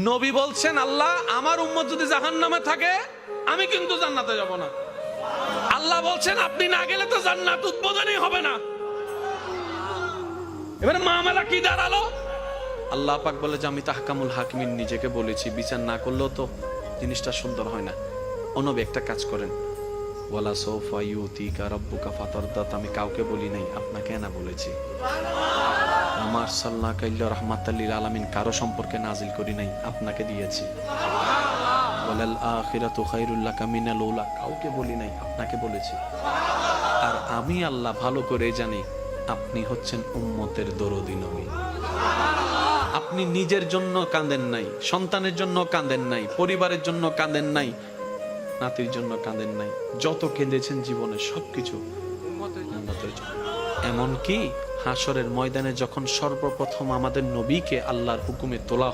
নবী বলছেন, আল্লাহ আমার উম্মত যদি জাহান্নামে থাকে আমি কিন্তু জান্নাতে যাব না। আল্লাহ বলছেন আপনি না গেলে তো জান্নাত উদ্বোধনই হবে না। এবারে মামলা কি দাঁড়ালো? আল্লাহ পাক বলে যে আমি তাহকামুল হাকিমিন নিজেকে বলেছি, বিচার না করলেও তো জিনিসটা সুন্দর হয় না। ও নবী একটা কাজ করেন, ওয়ালা সাউফা ইউতিকা রাব্বুকা ফাতারদাত, আমি কাউকে বলি নাই, আপনাকে না বলেছি। আমার সাল্লাল্লাহু আলাইহি রাহমাতাল লিল আলামিন কারো সম্পর্কে নাজিল করি নাই, আপনাকে দিয়েছি। ওয়ালাল আখিরাতু খায়রুল লাকা মিনাল উলা, কাউকে বলি নাই, আপনাকে বলেছি। আর আমি আল্লাহ ভালো করে জানি আপনি হচ্ছেন উম্মতের দরদি নবী। আপনি নিজের জন্য কাঁদেন নাই, সন্তানের জন্য কাঁদেন নাই, পরিবারের জন্য কাঁদেন নাই, নাতির জন্য কাঁদেন নাই, যত কেঁদেছেন জীবনে সবকিছু উম্মতের জন্য। এমনকি হাসরের ময়দানে যখন সর্বপ্রথম আমাদের নবীকে আল্লাহর হুকুমে তোলা